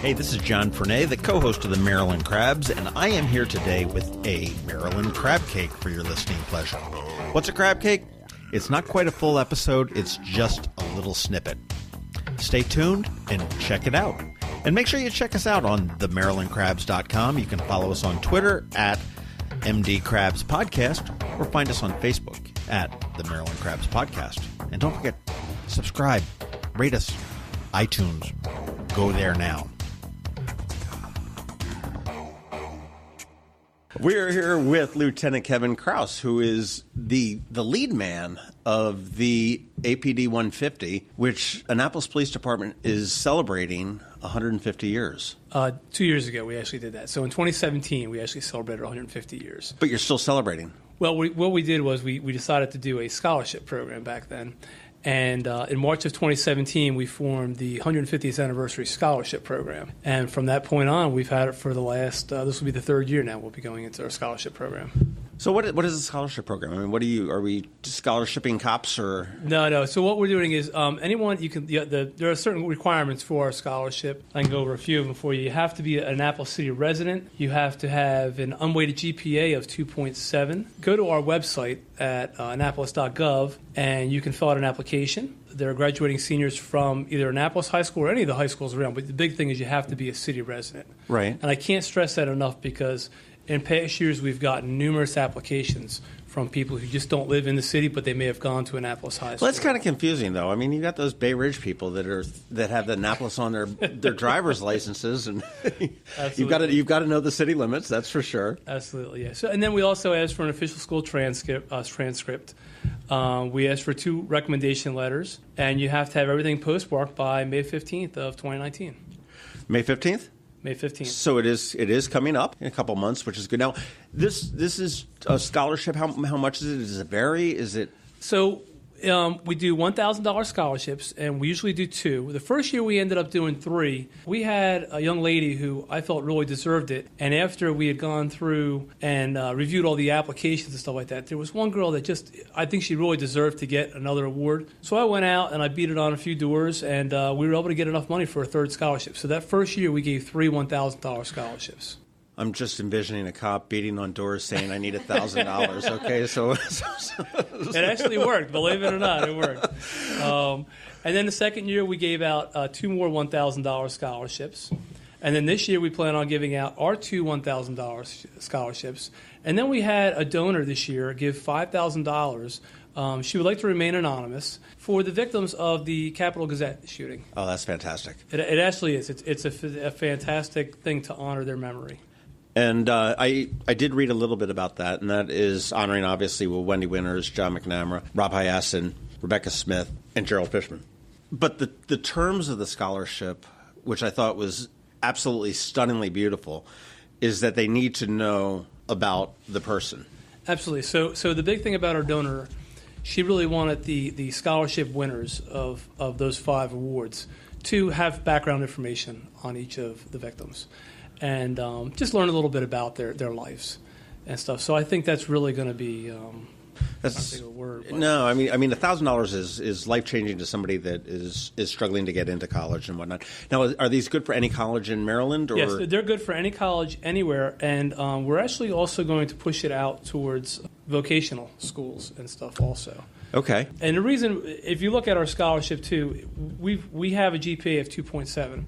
Hey, this is John Fernay, the co-host of the Maryland Crabs, and I am here today with a Maryland Crabcake for your listening pleasure. What's a crabcake? It's not quite a full episode, it's just a little snippet. Stay tuned and check it out. And make sure you check us out on themarylandcrabs.com. You can follow us on Twitter at MD Crabs Podcast, or find us on Facebook at the Maryland Crabs Podcast. And don't forget, subscribe, rate us, iTunes. Go there now. We're here with Lieutenant Kevin Krauss, who is the lead man of the APD 150, which Annapolis Police Department is celebrating 150 years. 2 years ago, we actually did that. So in 2017, we actually celebrated 150 years. But you're still celebrating. Well, what we did was we decided to do a scholarship program back then. And in March of 2017, we formed the 150th Anniversary Scholarship Program. And from that point on, we've had it for the last, this will be the third year now we'll be going into our scholarship program. So what is a scholarship program? I mean, are we scholarshiping cops or? No. So what we're doing is anyone, there are certain requirements for our scholarship. I can go over a few of them for you. You have to be an Annapolis City resident. You have to have an unweighted GPA of 2.7. Go to our website at annapolis.gov and you can fill out an application. There are graduating seniors from either Annapolis High School or any of the high schools around. But the big thing is you have to be a city resident. Right. And I can't stress that enough because in past years, we've gotten numerous applications from people who just don't live in the city, but they may have gone to Annapolis High School. Well, that's kind of confusing, though. I mean, you got those Bay Ridge people that have the Annapolis on their driver's licenses, and you've got to know the city limits. That's for sure. Absolutely, yeah. So, and then we also asked for an official school transcript. We asked for 2 recommendation letters, and you have to have everything postmarked by May 15th of 2019. May 15th. May 15th. So it is coming up in a couple months, which is good. Now, this is a scholarship. How much is it? Does it vary? Is it? So we do $1,000 scholarships, and we usually do 2. The first year we ended up doing 3. We had a young lady who I felt really deserved it, and after we had gone through and reviewed all the applications and stuff like that, there was one girl that I think she really deserved to get another award. So I went out and I beat it on a few doors, and we were able to get enough money for a 3rd scholarship. So that first year we gave 3 $1,000 scholarships. I'm just envisioning a cop beating on doors saying, I need $1,000. Okay, so it actually worked. Believe it or not, it worked. And then the second year, we gave out 2 more $1,000 scholarships. And then this year, we plan on giving out our 2 $1,000 scholarships. And then we had a donor this year give $5,000. She would like to remain anonymous for the victims of the Capitol Gazette shooting. Oh, that's fantastic. It actually is. It's a fantastic thing to honor their memory. And I did read a little bit about that, and that is honoring, obviously, with Wendy Winters, John McNamara, Rob Hyacin, Rebecca Smith, and Gerald Fishman. But the terms of the scholarship, which I thought was absolutely stunningly beautiful, is that they need to know about the person. Absolutely. So the big thing about our donor, she really wanted the scholarship winners of those 5 awards to have background information on each of the victims. And just learn a little bit about their lives and stuff. So I think that's really going to be that's a word. But. No, I mean $1,000 is life changing to somebody that is struggling to get into college and whatnot. Now, are these good for any college in Maryland? Or? Yes, they're good for any college anywhere, and we're actually also going to push it out towards vocational schools and stuff also. Okay. And the reason, if you look at our scholarship too, we have a GPA of 2.7.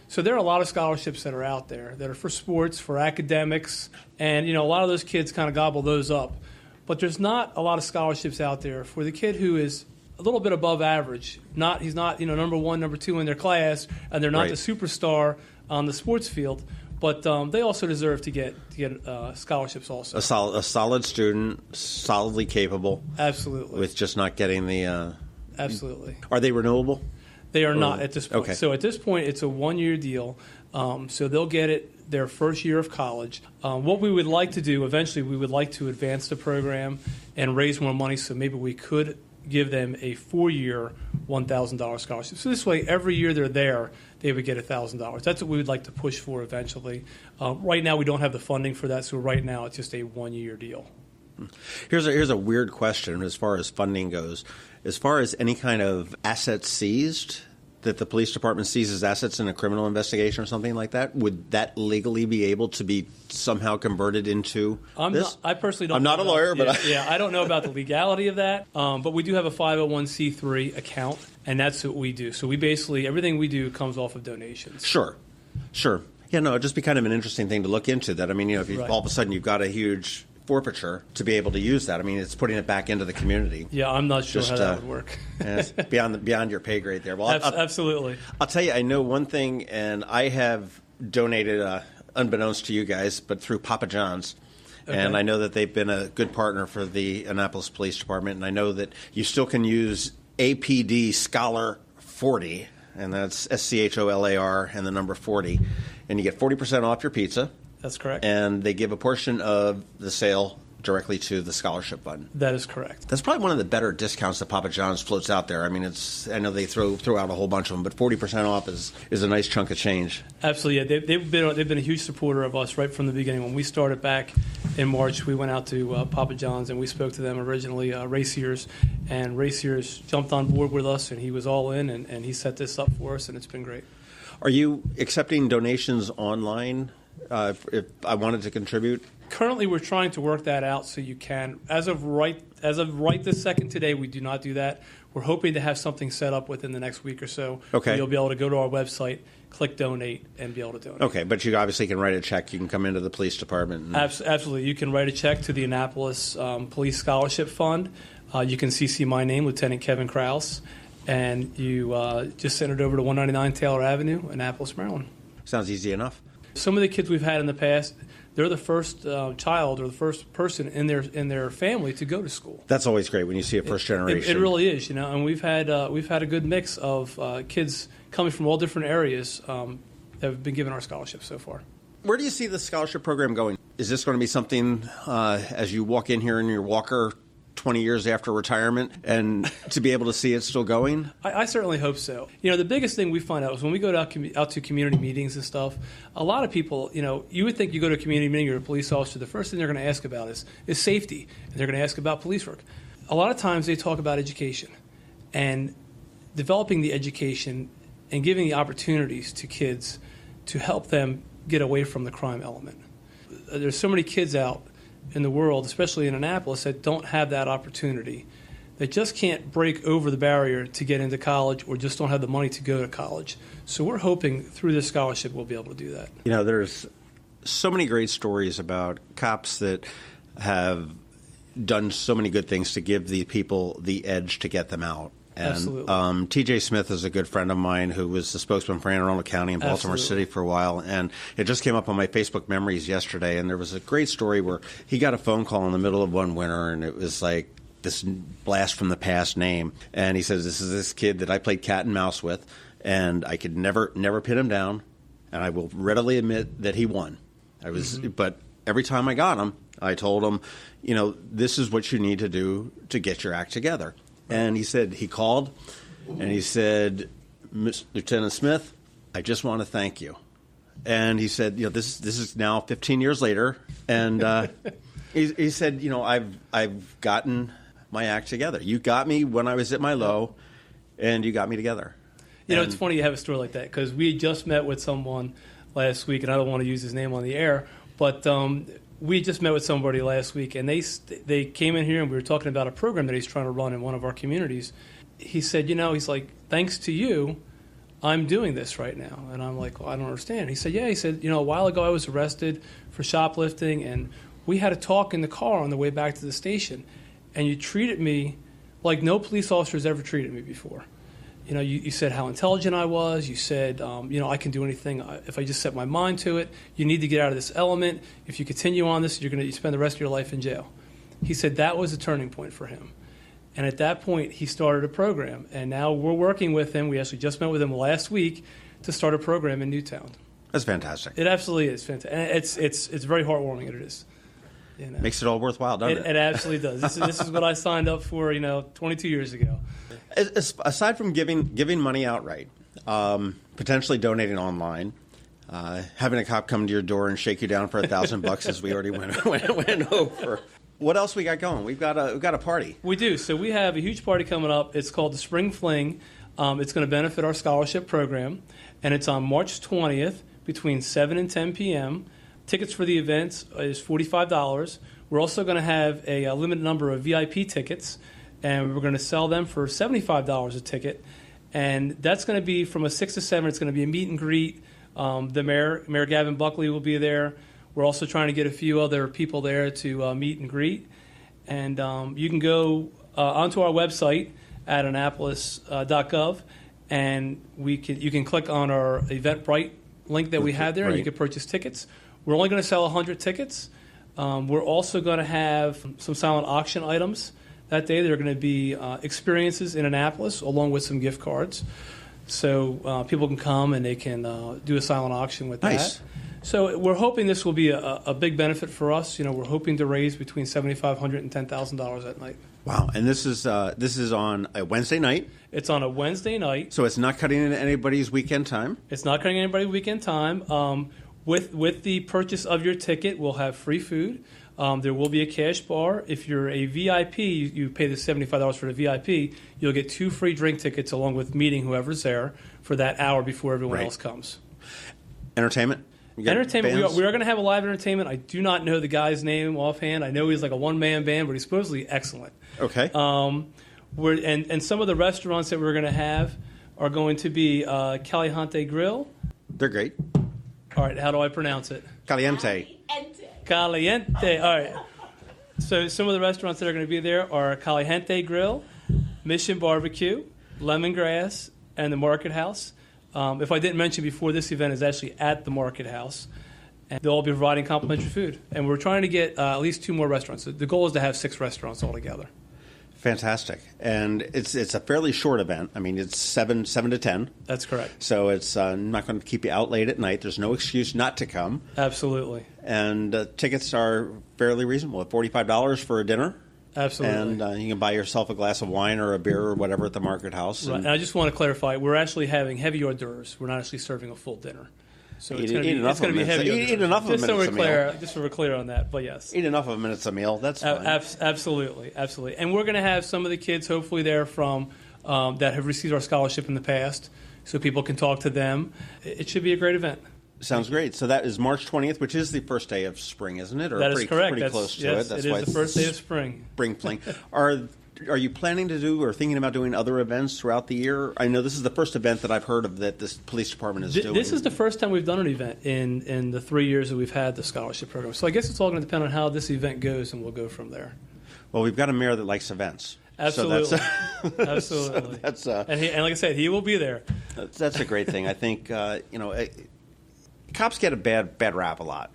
So there are a lot of scholarships that are out there that are for sports, for academics, and a lot of those kids kind of gobble those up. But there's not a lot of scholarships out there for the kid who is a little bit above average. He's not number 1, number 2 in their class, and they're not the superstar on the sports field. But they also deserve to get scholarships also. A solid student, solidly capable. Absolutely. With just not getting the. Absolutely. Are they renewable? They are not at this point. Okay. So at this point, it's a 1-year deal. So they'll get it their first year of college. What we would like to do, eventually, we would like to advance the program and raise more money so maybe we could give them a 4-year $1,000 scholarship. So this way, every year they're there, they would get $1,000. That's what we would like to push for eventually. Right now, we don't have the funding for that, so right now it's just a 1-year deal. Here's a weird question as far as funding goes. As far as any kind of assets seized, that the police department seizes assets in a criminal investigation or something like that, would that legally be able to be somehow converted into this? I personally don't. I'm not a lawyer, but I don't know about the legality of that. But we do have a 501c3 account, and that's what we do. So we basically, everything we do comes off of donations. Sure. Yeah, no, it'd just be kind of an interesting thing to look into that. I mean, if you, Right. all of a sudden you've got a huge forfeiture to be able to use that. I mean, it's putting it back into the community. Yeah, I'm not sure Just, how that would work. And it's beyond your pay grade there. Well, Absolutely. I'll tell you, I know one thing, and I have donated, unbeknownst to you guys, but through Papa John's. Okay. And I know that they've been a good partner for the Annapolis Police Department, and I know that you still can use APD Scholar 40, and that's SCHOLAR and the number 40, and you get 40% off your pizza. That's correct. And they give a portion of the sale directly to the scholarship fund. That is correct. That's probably one of the better discounts that Papa John's floats out there. I mean, I know they throw out a whole bunch of them, but 40% off is a nice chunk of change. Absolutely, yeah. They've been a huge supporter of us right from the beginning. When we started back in March, we went out to Papa John's and we spoke to them originally, Ray Sears, and Ray Sears jumped on board with us, and he was all in, and he set this up for us, and it's been great. Are you accepting donations online if I wanted to contribute? Currently, we're trying to work that out so you can. As of right this second today, we do not do that. We're hoping to have something set up within the next week or so. Okay. Where you'll be able to go to our website, click donate, and be able to donate. Okay, but you obviously can write a check. You can come into the police department. Absolutely. You can write a check to the Annapolis Police Scholarship Fund. You can CC my name, Lieutenant Kevin Krauss, and you just send it over to 199 Taylor Avenue, Annapolis, Maryland. Sounds easy enough. Some of the kids we've had in the past, they're the first child or the first person in their family to go to school. That's always great when you see a first generation. It really is, and we've had a good mix of kids coming from all different areas that have been given our scholarships so far. Where do you see the scholarship program going? Is this going to be something as you walk in here in your walker 20 years after retirement and to be able to see it still going? I certainly hope so. The biggest thing we find out is when we go out to community meetings and stuff, a lot of people, you would think you go to a community meeting, you're a police officer, the first thing they're going to ask about is safety, and they're going to ask about police work. A lot of times they talk about education and developing the education and giving the opportunities to kids to help them get away from the crime element. There's so many kids out in the world, especially in Annapolis, that don't have that opportunity, that just can't break over the barrier to get into college or just don't have the money to go to college. So we're hoping through this scholarship we'll be able to do that. There's so many great stories about cops that have done so many good things to give the people the edge to get them out. And Absolutely. T.J. Smith is a good friend of mine who was the spokesman for Anne Arundel County and Baltimore Absolutely. City for a while. And it just came up on my Facebook memories yesterday. And there was a great story where he got a phone call in the middle of one winter, and it was like this blast from the past name. And he says, this is this kid that I played cat and mouse with, and I could never pin him down. And I will readily admit that he won. But every time I got him, I told him, this is what you need to do to get your act together. And he called, and he said, Lieutenant Smith, I just want to thank you. And he said, this is now 15 years later, and he said, I've gotten my act together. You got me when I was at my low, and you got me together. It's funny you have a story like that, because we just met with someone last week, and I don't want to use his name on the air, but we just met with somebody last week, and they came in here, and we were talking about a program that he's trying to run in one of our communities. He said, he's like, thanks to you, I'm doing this right now. And I'm like, well, I don't understand. He said, yeah. He said, a while ago I was arrested for shoplifting, and we had a talk in the car on the way back to the station, and you treated me like no police officer has ever treated me before. You said how intelligent I was. You said, I can do anything if I just set my mind to it. You need to get out of this element. If you continue on this, you're going to spend the rest of your life in jail. He said that was a turning point for him. And at that point, he started a program. And now we're working with him. We actually just met with him last week to start a program in Newtown. That's fantastic. It absolutely is fantastic. And it's very heartwarming. It is. Makes it all worthwhile, doesn't it? It absolutely does. This is what I signed up for, 22 years ago. Aside from giving money outright, potentially donating online, having a cop come to your door and shake you down for $1,000 as we already went over. What else we got going? We've got a party. We do. So we have a huge party coming up. It's called the Spring Fling. It's going to benefit our scholarship program, and it's on March 20th between 7 and 10 p.m. Tickets for the event is $45. We're also going to have a limited number of VIP tickets, and we're going to sell them for $75 a ticket. And that's going to be from a 6 to 7. It's going to be a meet and greet. The Mayor Gavin Buckley will be there. We're also trying to get a few other people there to meet and greet. And you can go onto our website at annapolis.gov, and you can click on our Eventbrite link that we have there, and you can purchase tickets. We're only going to sell 100 tickets. We're also going to have some silent auction items that day. There are going to be experiences in Annapolis along with some gift cards. So people can come and they can do a silent auction with that. So we're hoping this will be a big benefit for us. We're hoping to raise between $7,500 and $10,000 that night. Wow. And this is on a Wednesday night? It's on a Wednesday night. So it's not cutting into anybody's weekend time? It's not cutting into anybody's weekend time. With the purchase of your ticket, we'll have free food. There will be a cash bar. If you're a VIP, you pay the $75 for the VIP. You'll get 2 free drink tickets along with meeting whoever's there for that hour before everyone else comes. Entertainment? Entertainment. We are going to have a live entertainment. I do not know the guy's name offhand. I know he's like a one-man band, but he's supposedly excellent. Okay. And some of the restaurants that we're going to have are going to be Caliente Grill. They're great. All right, how do I pronounce it? Caliente. Caliente. All right. So some of the restaurants that are going to be there are Caliente Grill, Mission Barbecue, Lemongrass, and the Market House. If I didn't mention before, this event is actually at the Market House, and they'll all be providing complimentary food. And we're trying to get at least 2 more restaurants. So the goal is to have 6 restaurants altogether. Fantastic. And it's a fairly short event. I mean, it's 7 to 10. That's correct. So it's not going to keep you out late at night. There's no excuse not to come. Absolutely. And tickets are fairly reasonable. At $45 for a dinner. Absolutely. And you can buy yourself a glass of wine or a beer or whatever at the Market House. Right. And I just want to clarify, we're actually having heavy hors d'oeuvres. We're not actually serving a full dinner. So it's going to be heavy. Eat enough of them, just so we're clear on that. But yes, eat enough of them, and it's a meal. That's fine. Absolutely. And we're going to have some of the kids, hopefully, there from that have received our scholarship in the past, so people can talk to them. It should be a great event. Sounds great. So that is March 20th, which is the first day of spring, isn't it? Or that is correct. Pretty close to it. That's why it is the first day of spring. Spring fling. Are you planning to do or thinking about doing other events throughout the year? I know this is the first event that I've heard of that this police department is doing. This is the first time we've done an event in the 3 years that we've had the scholarship program. So I guess it's all going to depend on how this event goes, and we'll go from there. Well, we've got a mayor that likes events. Absolutely. So Absolutely. So and like I said, he will be there. That's a great thing. I think, cops get a bad rap a lot.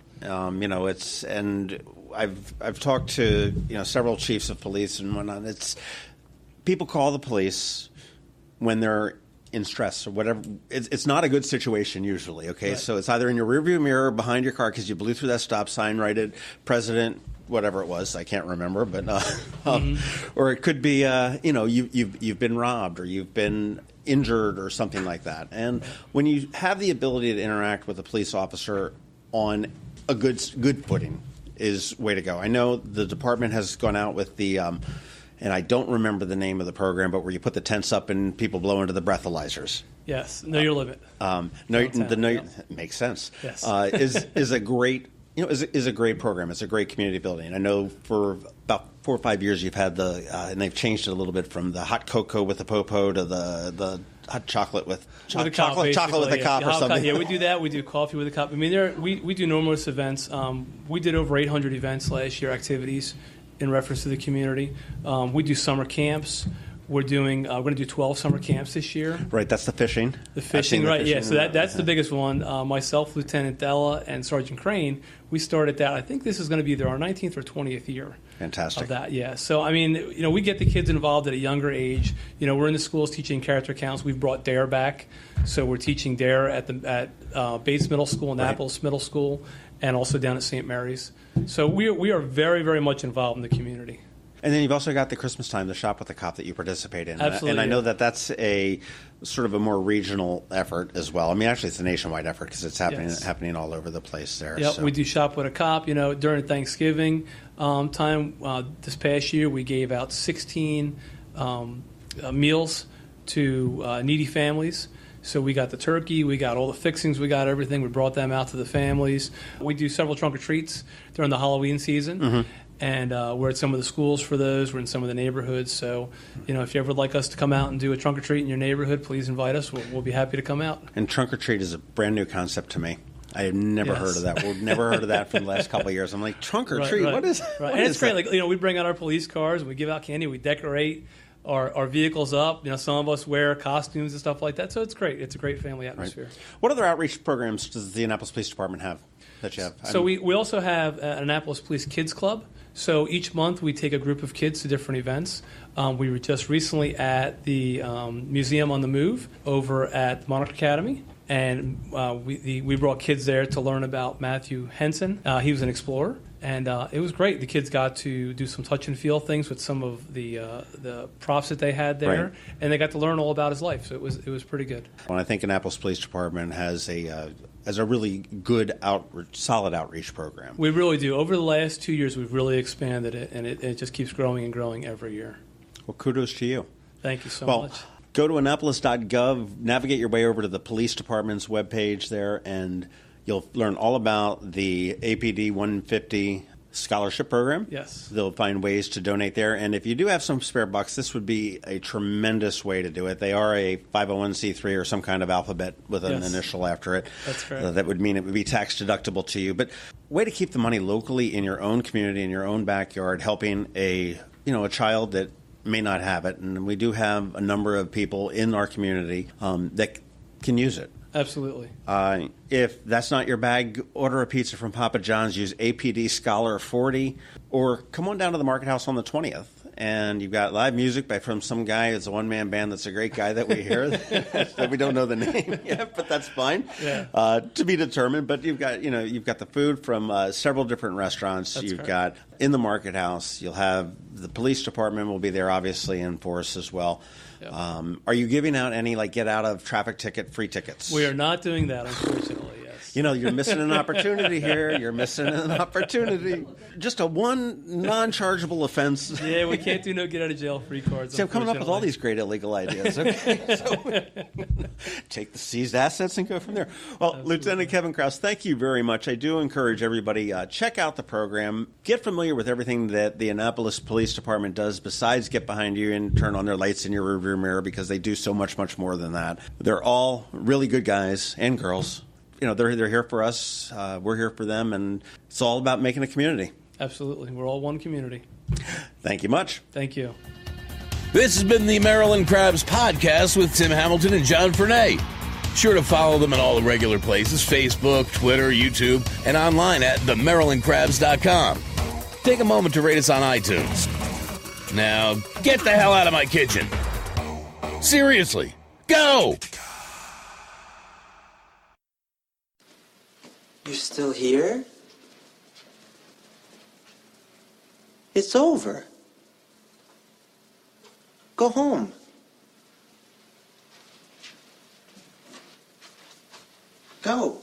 I've talked to several chiefs of police and whatnot. People call the police when they're in stress or whatever. It's not a good situation usually. Okay, right. So it's either in your rearview mirror or behind your car because you blew through that stop sign, righted President, whatever it was, I can't remember, but or it could be you've been robbed or you've been injured or something like that. And when you have the ability to interact with a police officer on a good footing is way to go. I know the department has gone out with the, and I don't remember the name of the program, but where you put the tents up and people blow into the breathalyzers. Yes, Know Your Limit. Makes sense. Yes, is a great is a great program. It's a great community building. And I know for about 4 or 5 years you've had and they've changed it a little bit from the hot cocoa with the popo to the hot chocolate with chocolate with the cop or something. Yeah, we do that. We do coffee with a cup. I mean, we do numerous events. We did over 800 events last year, activities in reference to the community. We do summer camps. We're going to do 12 summer camps this year. Right, that's the fishing. The fishing, right? Yeah, so that's the biggest one. Myself, Lieutenant Della, and Sergeant Crane, we started that. I think this is going to be our 19th or 20th year. Fantastic. Of that, yeah. So I mean, we get the kids involved at a younger age. We're in the schools teaching character counts. We've brought DARE back, so we're teaching DARE at Bates Middle School, Annapolis Middle School, and also down at St. Mary's. So we are very, very much involved in the community. And then you've also got the Christmas time, the Shop with the Cop that you participate in. Absolutely. And I know that's a sort of a more regional effort as well. I mean, actually, it's a nationwide effort because it's happening all over the place there. Yep, so. We do Shop with a Cop. During Thanksgiving time this past year, we gave out 16 meals to needy families. So we got the turkey, we got all the fixings, we got everything. We brought them out to the families. We do several trunk or treats during the Halloween season. And we're at some of the schools for those. We're in some of the neighborhoods. So, if you ever would like us to come out and do a trunk or treat in your neighborhood, please invite us. We'll be happy to come out. And trunk or treat is a brand new concept to me. I have never heard of that. We've never heard of that for the last couple of years. I'm like, trunk or treat? What is that? And it's great. Like, we bring out our police cars and we give out candy. We decorate our vehicles up. Some of us wear costumes and stuff like that. So it's great. It's a great family atmosphere. Right. What other outreach programs does the Annapolis Police Department have that you have? So we also have an Annapolis Police Kids Club. So each month we take a group of kids to different events. We were just recently at the Museum on the Move over at Monarch Academy. And we brought kids there to learn about Matthew Henson. He was an explorer. And it was great. The kids got to do some touch and feel things with some of the props that they had there, right. And they got to learn all about his life. So it was pretty good. Well, I think Annapolis Police Department has a really good solid outreach program. We really do. Over the last 2 years, we've really expanded it, and it just keeps growing and growing every year. Well, kudos to you. Thank you so much. Go to Annapolis.gov, navigate your way over to the police department's webpage there, and you'll learn all about the APD 150 scholarship program. Yes. They'll find ways to donate there. And if you do have some spare bucks, this would be a tremendous way to do it. They are a 501c3 or some kind of alphabet with an initial after it. That's correct. That would mean it would be tax deductible to you. But way to keep the money locally in your own community, in your own backyard, helping a child that may not have it. And we do have a number of people in our community that can use it. Absolutely. If that's not your bag, order a pizza from Papa John's. Use APD Scholar 40, or come on down to the Market House on the 20th. And you've got live music from some guy. It's a one-man band that's a great guy that we hear. That we don't know the name yet, but that's fine. Yeah. To be determined. But you've got the food from several different restaurants. That's you've correct. got in the Market House. You'll have the police department will be there, obviously, in force as well. Yep. Are you giving out any get out of traffic ticket free tickets? We are not doing that, unfortunately. Yes. You're missing an opportunity here. You're missing an opportunity. Just a one non-chargeable offense. Yeah, we can't do no get out of jail free cards. See, I'm coming up with all these great illegal ideas. Okay, so take the seized assets and go from there. Well, absolutely. Lieutenant Kevin Krauss, thank you very much. I do encourage everybody, check out the program. Get familiar with everything that the Annapolis Police Department does besides get behind you and turn on their lights in your rearview mirror, because they do so much, much more than that. They're all really good guys and girls. They're here for us. We're here for them, and it's all about making a community. Absolutely. We're all one community. Thank you much. Thank you. This has been the Maryland Crabs podcast with Tim Hamilton and John Fernay. Sure to follow them in all the regular places: Facebook, Twitter, YouTube, and online at themarylandcrabs.com. Take a moment to rate us on iTunes. Now, get the hell out of my kitchen. Seriously, go! You're still here? It's over. Go home. Go.